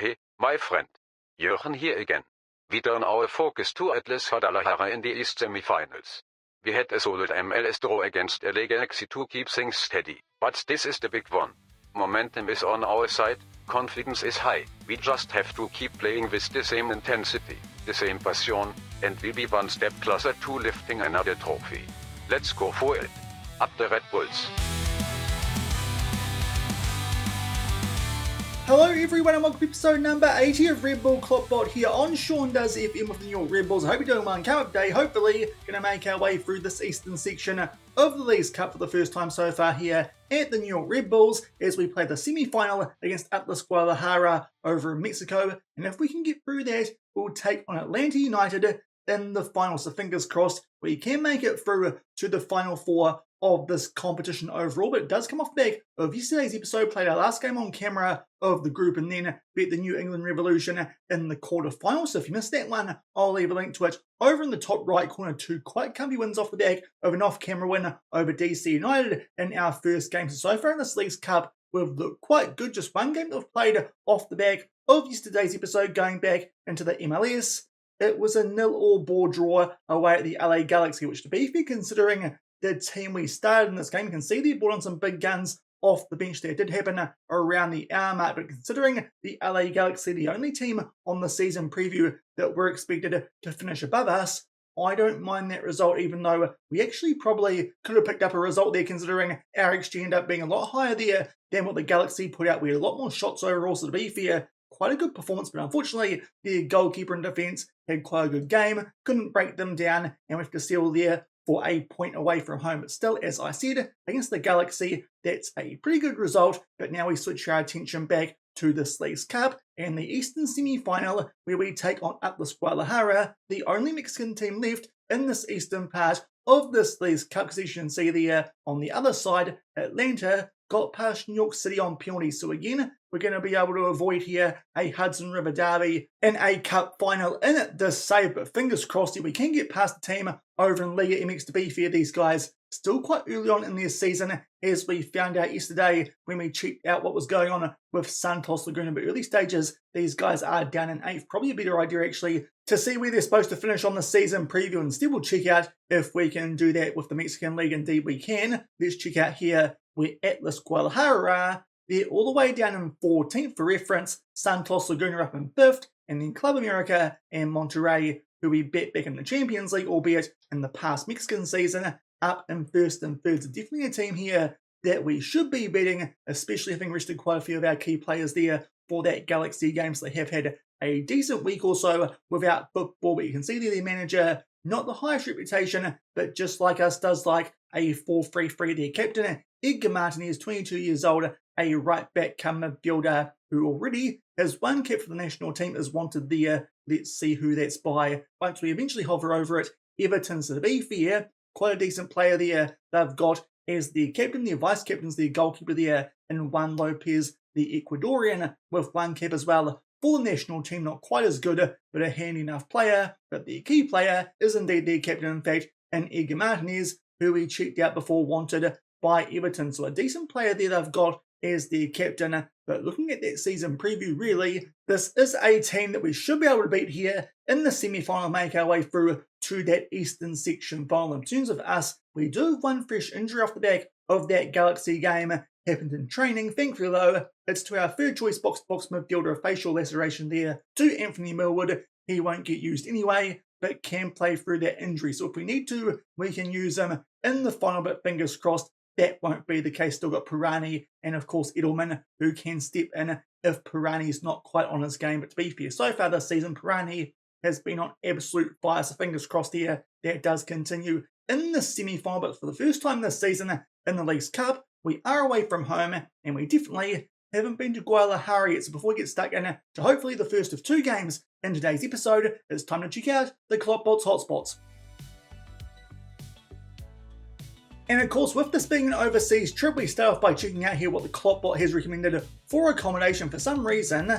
Hey, my friend. Jürgen here again. We turn our focus to Atlas Guadalajara in the East semi-finals. We had a solid MLS draw against LA Galaxy to keep things steady, but this is the big one. Momentum is on our side, confidence is high, we just have to keep playing with the same intensity, the same passion, and we'll be one step closer to lifting another trophy. Let's go for it. Up the Red Bulls. Hello everyone and welcome to episode number 80 of Red Bull KloppBot here on Sean Does FM with the New York Red Bulls. I hope you're doing well and come up day. Hopefully going to make our way through this eastern section of the Leagues Cup for the first time so far here at the New York Red Bulls as we play the semi-final against Atlas Guadalajara over in Mexico. And if we can get through that, we'll take on Atlanta United in the final. So fingers crossed we can make it through to the final four of this competition overall, but it does come off the back of yesterday's episode. Played our last game on camera of the group and then beat the New England Revolution in the quarterfinals. So if you missed that one, I'll leave a link to it over in the top right corner. Two quite comfy wins off the back of an off-camera win over DC United in our first game. So far in this Leagues Cup, we've looked quite good. Just one game that we've played off the back of yesterday's episode going back into the MLS. It was a 0-0 ball draw away at the LA Galaxy, which to be fair, considering the team we started in this game, you can see they brought on some big guns off the bench there. It did happen around the hour mark, but considering the LA Galaxy, the only team on the season preview that were expected to finish above us, I don't mind that result, even though we actually probably could have picked up a result there, considering our XG ended up being a lot higher there than what the Galaxy put out. We had a lot more shots overall, so to be fair, quite a good performance, but unfortunately, the goalkeeper in defence had quite a good game, couldn't break them down, and we have to settle there for a point away from home. But still, as I said, against the Galaxy, that's a pretty good result. But now we switch our attention back to the Leagues Cup and the Eastern semi-final, where we take on Atlas Guadalajara, the only Mexican team left in this eastern part of this Leagues Cup. Because as you can see there on the other side, Atlanta got past New York City on penalties. So again, we're going to be able to avoid here a Hudson River derby and a cup final in this save. But fingers crossed that we can get past the team over in Liga MX. To be fair, these guys still quite early on in their season, as we found out yesterday when we checked out what was going on with Santos Laguna. But early stages, these guys are down in 8th. Probably a better idea actually to see where they're supposed to finish on the season preview. Instead, we'll check out if we can do that with the Mexican League. Indeed, we can. Let's check out here where Atlas Guadalajara, they're all the way down in 14th. For reference, Santos Laguna up in 5th, and then Club America and Monterrey, who we bet back in the Champions League, albeit in the past Mexican season, up in 1st and 3rd. So definitely a team here that we should be beating, especially having rested quite a few of our key players there for that Galaxy game. So they have had a decent week or so without football, but you can see there their manager, not the highest reputation, but just like us, does like a 4-3-3. Their captain, Edgar Martinez, 22 years old, a right-back come midfielder who already has one cap for the national team, is wanted there. Let's see who that's by once we eventually hover over it. Everton, so to be fair, quite a decent player there. They've got as their captain, their vice-captains, their goalkeeper there, and Juan Lopez, the Ecuadorian, with one cap as well. For the national team, not quite as good, but a handy enough player. But their key player is indeed their captain, in fact, and Edgar Martinez, who we checked out before, wanted by Everton. So a decent player there they've got as their captain. But looking at that season preview, really, this is a team that we should be able to beat here in the semi-final, make our way through to that Eastern section final. In terms of us, we do have one fresh injury off the back of that Galaxy game. Happened in training. Thankfully, though, it's to our third choice box-to-box midfielder, a facial laceration there to Anthony Millwood. He won't get used anyway, but can play through that injury. So if we need to, we can use him in the final, but fingers crossed that won't be the case. Still got Pirani and, of course, Edelman, who can step in if Pirani's not quite on his game. But to be fair, so far this season, Pirani has been on absolute fire. So fingers crossed here that does continue in the semi-final. But for the first time this season in the Leagues Cup, we are away from home, and we definitely haven't been to Guadalajara yet. So before we get stuck in to hopefully the first of 2 games in today's episode, it's time to check out the KloppBot's hotspots. And of course, with this being an overseas trip, we start off by checking out here what the KloppBot has recommended for accommodation. For some reason,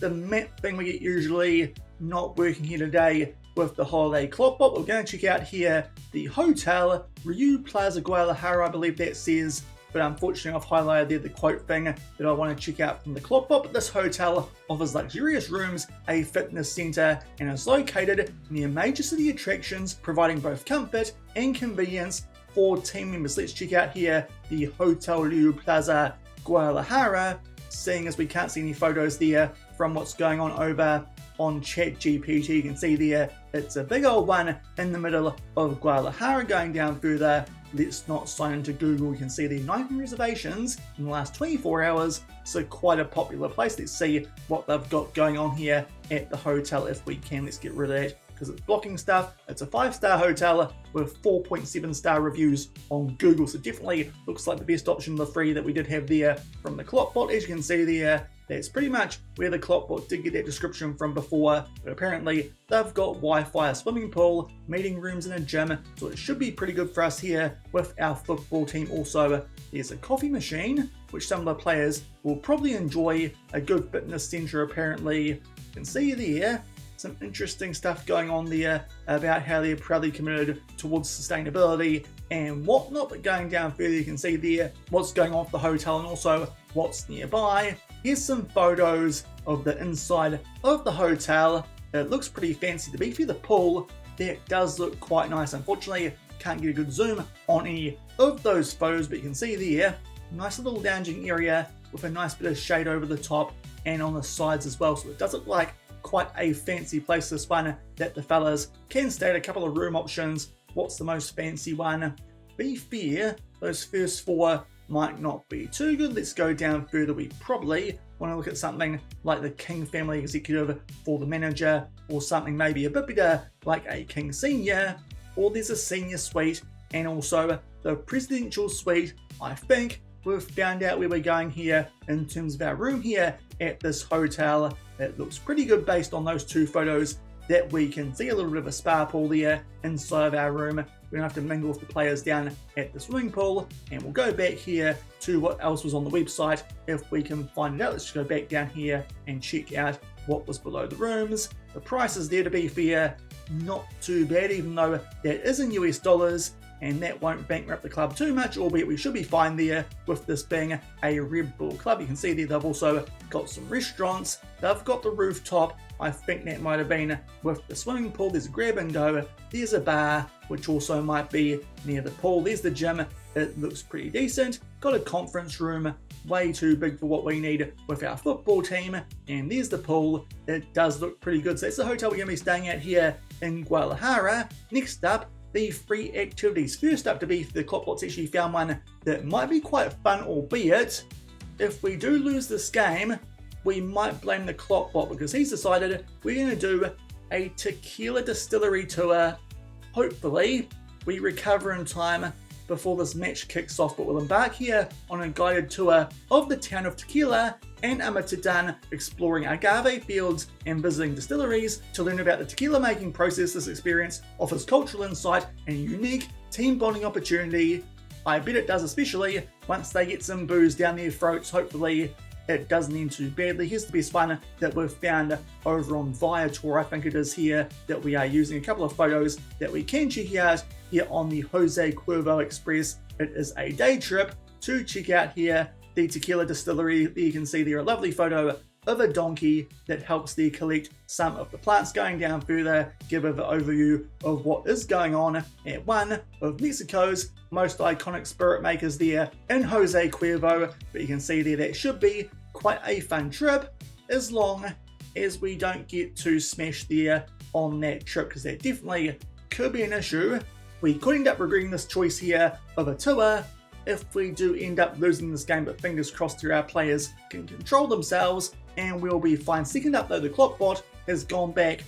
the map thing we get usually not working here today with the holiday KloppBot. We're going to check out here the hotel, Rio Plaza Guadalajara, I believe that says but unfortunately I've highlighted there the quote thing that I want to check out from the KloppBot. But this hotel offers luxurious rooms, a fitness centre, and is located near major city attractions, providing both comfort and convenience for team members. Let's check out here the Hotel Liu Plaza Guadalajara, seeing as we can't see any photos there from what's going on over on ChatGPT. You can see there it's a big old one in the middle of Guadalajara. Going down further, let's not sign into Google. You can see the 19 reservations in the last 24 hours, so quite a popular place. Let's see what they've got going on here at the hotel if we can. Let's get rid of that because it's blocking stuff. It's a 5-star hotel with 4.7 star reviews on Google, so definitely looks like the best option of the 3 that we did have there from the KloppBot. As you can see there, that's pretty much where the KloppBot did get that description from before, but apparently they've got Wi-Fi, a swimming pool, meeting rooms and a gym, so it should be pretty good for us here with our football team. Also, there's a coffee machine, which some of the players will probably enjoy, a good fitness centre apparently. You can see there some interesting stuff going on there about how they're proudly committed towards sustainability and whatnot. But going down further, you can see there what's going on with the hotel and also what's nearby. Here's some photos of the inside of the hotel. It looks pretty fancy. To be fair, the pool, that does look quite nice. Unfortunately, can't get a good zoom on any of those photos, but you can see there, nice little lounging area with a nice bit of shade over the top and on the sides as well. So it does look like quite a fancy place, this one, that the fellas can stay at. A couple of room options. What's the most fancy one? Be fair, those first 4 might not be too good. Let's go down further. We probably want to look at something like the King Family Executive for the manager, or something maybe a bit better like a King Senior, or there's a Senior Suite and also the Presidential Suite. I think we've found out where we're going here in terms of our room here at this hotel. It looks pretty good based on those 2 photos that we can see. A little bit of a spa pool there inside of our room. We don't have to mingle with the players down at the swimming pool. And we'll go back here to what else was on the website if we can find it out. Let's just go back down here and check out what was below the rooms. The prices there, to be fair, not too bad, even though that is in US dollars, and that won't bankrupt the club too much, albeit we should be fine there with this being a Red Bull club. You can see there they've also got some restaurants. They've got the rooftop. I think that might have been with the swimming pool. There's a grab and go. There's a bar, which also might be near the pool. There's the gym. It looks pretty decent. Got a conference room, way too big for what we need with our football team. And there's the pool. It does look pretty good. So that's the hotel we're going to be staying at here in Guadalajara. Next up, the free activities. First up, to be the KloppBot's actually found one that might be quite fun, albeit if we do lose this game, we might blame the KloppBot because he's decided we're going to do a tequila distillery tour. Hopefully, we recover in time before this match kicks off, but we'll embark here on a guided tour of the town of Tequila and Amatitan, exploring agave fields and visiting distilleries to learn about the tequila making process. This experience offers cultural insight and a unique team bonding opportunity. I bet it does, especially once they get some booze down their throats. Hopefully it doesn't end too badly. Here's the best one that we've found over on Viator. I think it is here that we are using a couple of photos that we can check out here on the Jose Cuervo Express. It is a day trip to check out here the tequila distillery. There you can see there a lovely photo of a donkey that helps there collect some of the plants. Going down further, give an overview of what is going on at one of Mexico's most iconic spirit makers there in Jose Cuervo. But you can see there that should be quite a fun trip, as long as we don't get too smashed there on that trip, because that definitely could be an issue. We could end up regretting this choice here of a tour if we do end up losing this game, but fingers crossed here our players can control themselves and we'll be fine. Second up though, the KloppBot has gone back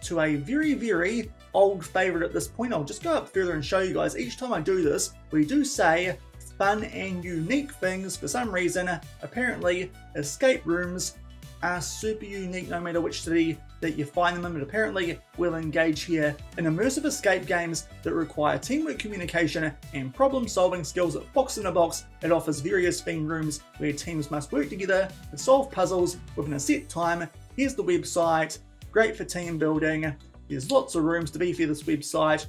to a very, very old favourite at this point. I'll just go up further and show you guys. Each time I do this, we do say fun and unique things. For some reason, apparently escape rooms are super unique no matter which city that you find them in, but apparently we'll engage here in immersive escape games that require teamwork, communication and problem solving skills at Fox in a Box. It offers various themed rooms where teams must work together to solve puzzles within a set time. Here's the website, great for team building. There's lots of rooms. To be fair, this website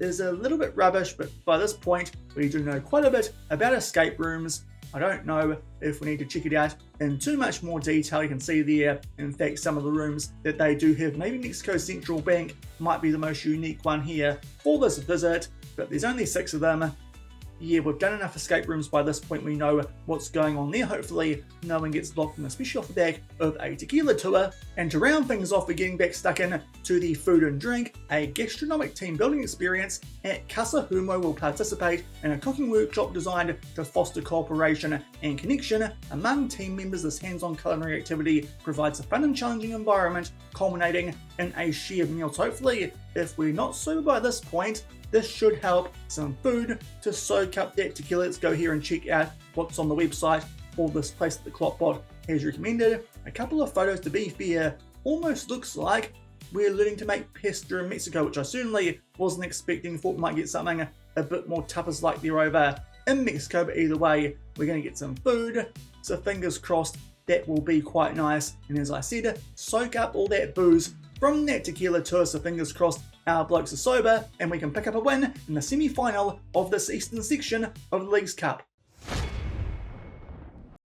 is a little bit rubbish, but by this point we do know quite a bit about escape rooms. I don't know if we need to check it out in too much more detail. You can see there, in fact, some of the rooms that they do have. Maybe Mexico Central Bank might be the most unique one here for this visit, but there's only 6 of them. Yeah, we've done enough escape rooms by this point. We know what's going on there. Hopefully no one gets locked in, especially off the back of a tequila tour. And to round things off, we're getting back stuck in to the food and drink. A gastronomic team building experience at Casa Humo will participate in a cooking workshop designed to foster cooperation and connection among team members. This hands-on culinary activity provides a fun and challenging environment, culminating in a shared meal. So hopefully, if we're not sober by this point, this should help some food to soak up that tequila. Let's go here and check out what's on the website for this place that the KloppBot has recommended. A couple of photos, to be fair, almost looks like we're learning to make pesto in Mexico, which I certainly wasn't expecting. Thought we might get something a bit more tapas like they're over in Mexico, but either way, we're going to get some food. So fingers crossed that will be quite nice. And as I said, soak up all that booze from that tequila tour. So fingers crossed our blokes are sober and we can pick up a win in the semi-final of this Eastern section of the Leagues Cup.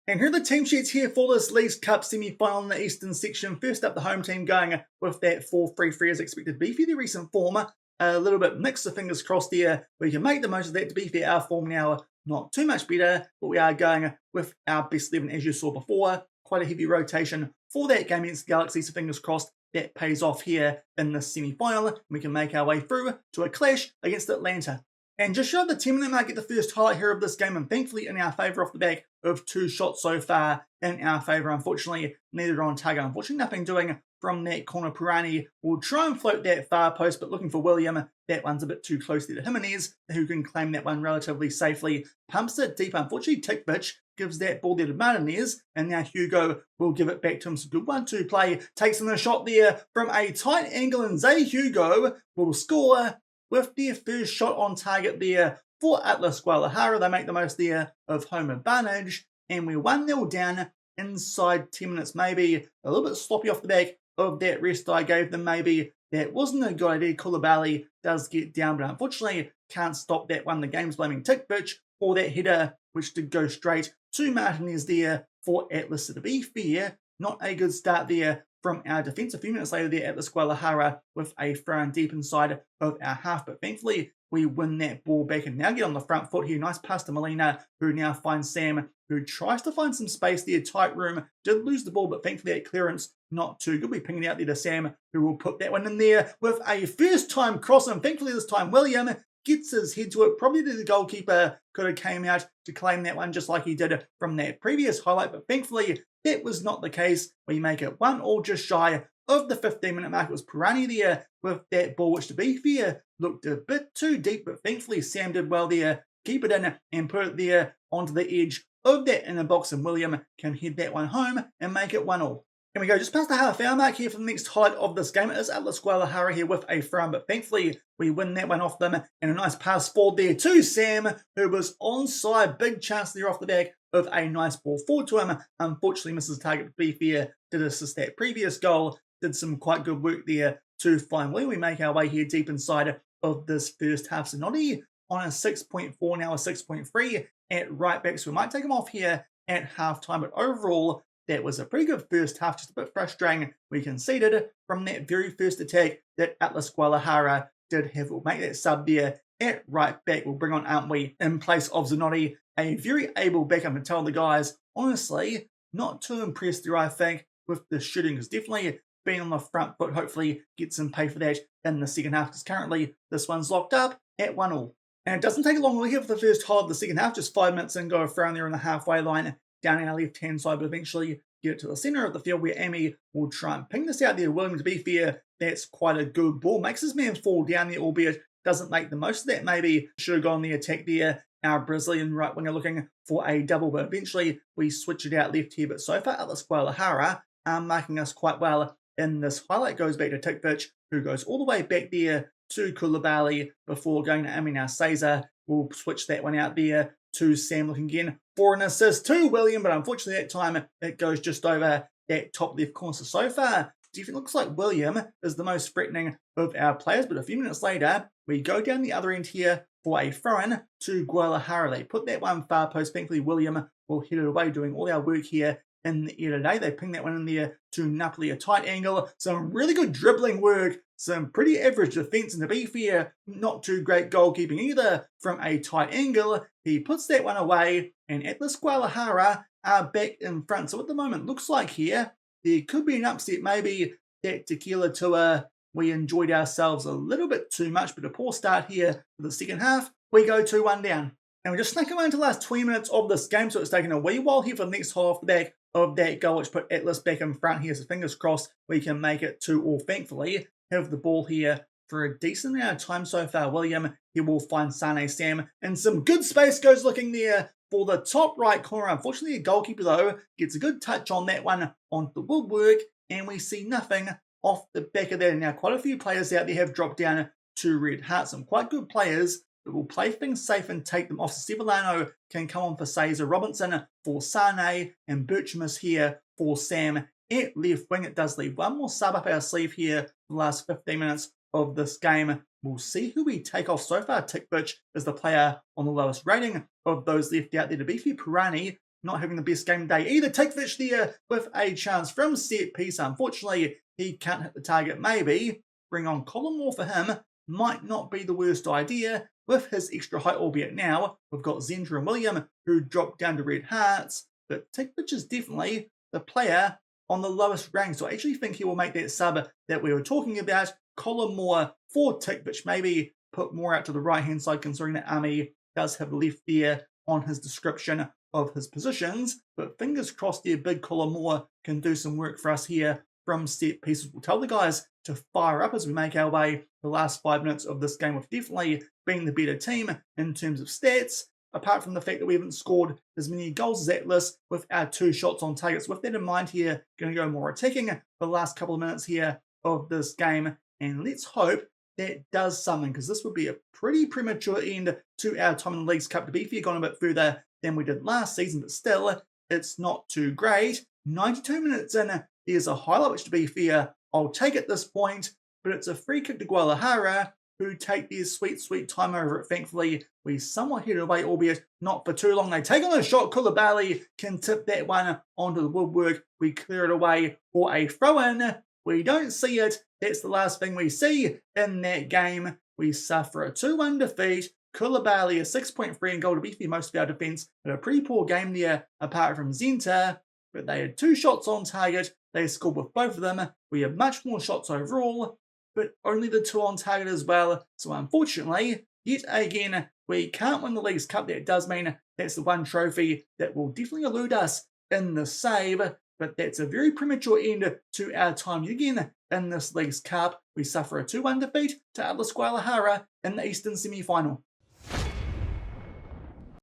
And here are the team sheets here for this Leagues Cup semi-final in the Eastern section. First up, the home team going with that 4-3-3 as expected. To be fair, the recent form a little bit mixed, so fingers crossed there we can make the most of that. To be fair, our form now not too much better, but we are going with our best 11 as you saw before. Quite a heavy rotation for that game against Galaxy, so fingers crossed that pays off here in the semi-final. We can make our way through to a clash against Atlanta. And just showed the 10-minute mark at the first highlight here of this game, and thankfully in our favour off the back of 2 shots so far in our favour. Unfortunately, neither on target. Unfortunately, nothing doing from that corner. Pirani will try and float that far post, but looking for William. That one's a bit too close there to Jimenez, who can claim that one relatively safely. Pumps it deep. Unfortunately, Tikvich gives that ball there to Martinez, and now Hugo will give it back to him. So good 1-2 play. Takes in a shot there from a tight angle, and Zay Hugo will score with their first shot on target there for Atlas Guadalajara. They make the most there of home advantage, and we're 1-0 down inside 10 minutes. Maybe a little bit sloppy off the back of that rest I gave them. Maybe that wasn't a good idea. KloppBot does get down, but unfortunately can't stop that one. The game's blaming Tikvich for that header, which did go straight to Martinez there for Atlas. So to be fair, not a good start there from our defence. A few minutes later there, Atlas Guadalajara with a throw in deep inside of our half, but thankfully we win that ball back and now get on the front foot here. Nice pass to Molina, who now finds Sam, who tries to find some space there. Tight room, did lose the ball, but thankfully that clearance not too good. We ping it out there to Sam, who will put that one in there with a first time cross, and thankfully this time William gets his head to it. Probably the goalkeeper could have came out to claim that one just like he did from that previous highlight, but thankfully that was not the case. We make it 1-1 just shy of the 15-minute mark. It was Pirani there with that ball, which to be fair looked a bit too deep, but thankfully Sam did well there. Keep it in and put it there onto the edge of that inner box, and William can head that one home and make it 1-1. And we go just past the half-hour mark here for the next highlight of this game. It is Atlas Guadalajara here with a throw, but thankfully we win that one off them. And a nice pass forward there to Sam, who was onside. Big chance there off the back of a nice ball forward to him. Unfortunately misses the target. To be fair, did assist that previous goal. Did some quite good work there to find where we make our way here deep inside of this first half. So Noddy on a 6.4 now, a 6.3 at right back. So we might take him off here at half-time, but overall, that was a pretty good first half, just a bit frustrating. We conceded from that very first attack that Atlas Guadalajara did have. We'll make that sub there at right back. We'll bring on Antwi in place of Zanotti, a very able back. I'm going to tell the guys, honestly, not too impressed there, I think, with the shooting. It's definitely being on the front foot. Hopefully get some pay for that in the second half, because currently this one's locked up at 1-1. And it doesn't take long here for the first half of the second half, just 5 minutes in, go a throw in there on the halfway line, down our left-hand side, but eventually get it to the centre of the field where Amy will try and ping this out there. William, to be fair, that's quite a good ball. Makes his man fall down there, albeit doesn't make the most of that. Maybe should have gone the attack there. Our Brazilian right winger looking for a double, but eventually we switch it out left here. But so far, Atlas Guadalajara are marking us quite well in this highlight. Goes back to Tikvich, who goes all the way back there to KloppBot before going to Amy. Now Cesar will switch that one out there to Sam, looking again for an assist to William, but unfortunately that time it goes just over that top left corner. So far, definitely looks like William is the most threatening of our players, but a few minutes later, we go down the other end here for a throw-in to Guadalajara. They put that one far post. Thankfully, William will hit it away, doing all our work here in the air today. They ping that one in there to Napoli, a tight angle. Some really good dribbling work. Some pretty average defense, and to be fair, not too great goalkeeping either from a tight angle. He puts that one away, and Atlas Guadalajara are back in front. So at the moment, looks like here, there could be an upset. Maybe that tequila tour, we enjoyed ourselves a little bit too much, but a poor start here for the second half. We go 2-1 down. And we just snuck around to the last 20 minutes of this game, so it's taken a wee while here for the next half off the back of that goal, which put Atlas back in front here. So fingers crossed we can make it 2-2. Thankfully, have the ball here for a decent amount of time so far. William, he will find Sane Sam, and some good space goes looking there for the top right corner. Unfortunately, a goalkeeper, though, gets a good touch on that one onto the woodwork, and we see nothing off the back of that. Now, quite a few players out there have dropped down to red heart. Some quite good players that will play things safe and take them off. So Sevillano can come on for Cesar, Robinson for Sane, and Bertram is here for Sam at left wing. It does leave one more sub up our sleeve here for the last 15 minutes of this game. We'll see who we take off. So far, Tikvich is the player on the lowest rating of those left out there. To be fair, Pirani not having the best game day either. Tikvich there with a chance from set piece. Unfortunately, he can't hit the target. Maybe bring on Collymore for him might not be the worst idea with his extra height, albeit now we've got Zendra and William who dropped down to red hearts, but Tikvich is definitely the player on the lowest rank, so I actually think he will make that sub that we were talking about. Collymore for Tikvich, maybe put more out to the right-hand side, considering that Ami does have left there on his description of his positions, but fingers crossed there, big Collymore can do some work for us here from set pieces. We'll tell the guys to fire up as we make our way the last 5 minutes of this game, with definitely being the better team in terms of stats, apart from the fact that we haven't scored as many goals as Atlas with our 2 shots on targets. With that in mind here, going to go more attacking for the last couple of minutes here of this game, and let's hope that does something, because this would be a pretty premature end to our time in the Leagues Cup. To be fair, gone a bit further than we did last season, but still, it's not too great. 92 minutes in, there's a highlight, which to be fair, I'll take at this point, but it's a free kick to Guadalajara, who take their sweet, sweet time over it. Thankfully, we somewhat hit it away, albeit not for too long. They take on a shot. Koulibaly can tip that one onto the woodwork. We clear it away for a throw-in. We don't see it. That's the last thing we see in that game. We suffer a 2-1 defeat. Koulibaly, a 6.3 in goal. To be fair, most of our defence had a pretty poor game there, apart from Zenta, but they had 2 shots on target. They scored with both of them. We have much more shots overall, but only the 2 on target as well. So unfortunately, yet again, we can't win the Leagues Cup. That does mean that's the one trophy that will definitely elude us in the save, but that's a very premature end to our time again in this Leagues Cup. We suffer a 2-1 defeat to Atlas Guadalajara in the Eastern semi-final.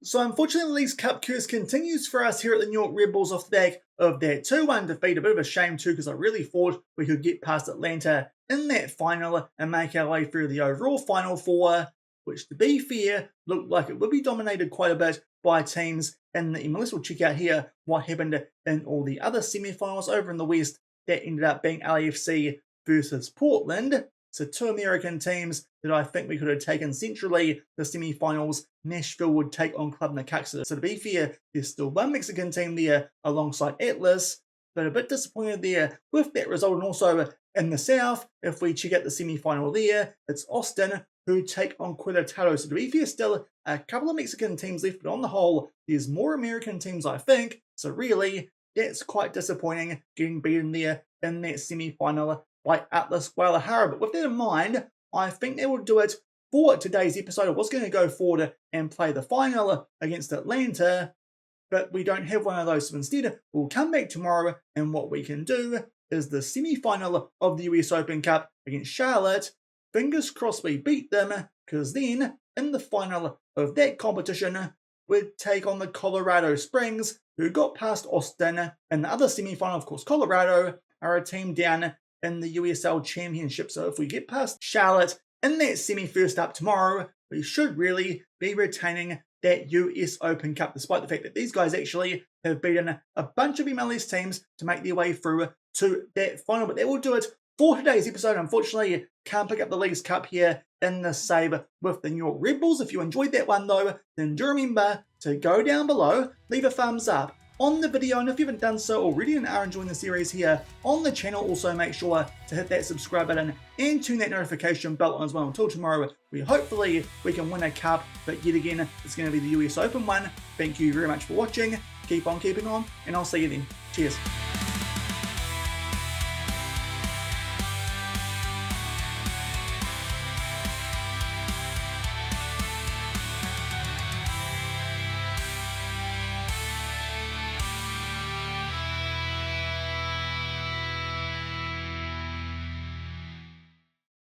So unfortunately, the Leagues Cup curse continues for us here at the New York Red Bulls off the back of that 2-1 defeat. A bit of a shame too, because I really thought we could get past Atlanta in that final and make our way through the overall Final Four, which to be fair, looked like it would be dominated quite a bit by teams in the MLS. We'll check out here what happened in all the other semi-finals over in the West. That ended up being LAFC versus Portland. So 2 American teams that I think we could have taken centrally. The semi-finals, Nashville would take on Club Necaxa. So to be fair, there's still 1 Mexican team there alongside Atlas, but a bit disappointed there with that result. And also in the South, if we check out the semi-final there, it's Austin who take on Querétaro. So to be fair, still a couple of Mexican teams left, but on the whole, there's more American teams, I think. So really, that's quite disappointing, getting beaten there in that semi-final by Atlas Guadalajara. But with that in mind, I think that will do it for today's episode. I was going to go forward and play the final against Atlanta, but we don't have one of those. So instead, we'll come back tomorrow, and what we can do is the semi-final of the US Open Cup against Charlotte. Fingers crossed we beat them, because then, in the final of that competition, we'd take on the Colorado Springs, who got past Austin. In the other semi-final, of course, Colorado are a team down in the USL Championship. So if we get past Charlotte in that semi first up tomorrow, we should really be retaining that US Open Cup, despite the fact that these guys actually have beaten a bunch of MLS teams to make their way through to that final. But that will do it for today's episode. Unfortunately, can't pick up the Leagues Cup here in the save with the New York Red Bulls. If you enjoyed that one though, then do remember to go down below, leave a thumbs up on the video, and if you haven't done so already and are enjoying the series here on the channel, also make sure to hit that subscribe button and turn that notification bell on as well. Until tomorrow, hopefully we can win a cup, but yet again, it's going to be the US Open one. Thank you very much for watching, keep on keeping on, and I'll see you then. Cheers.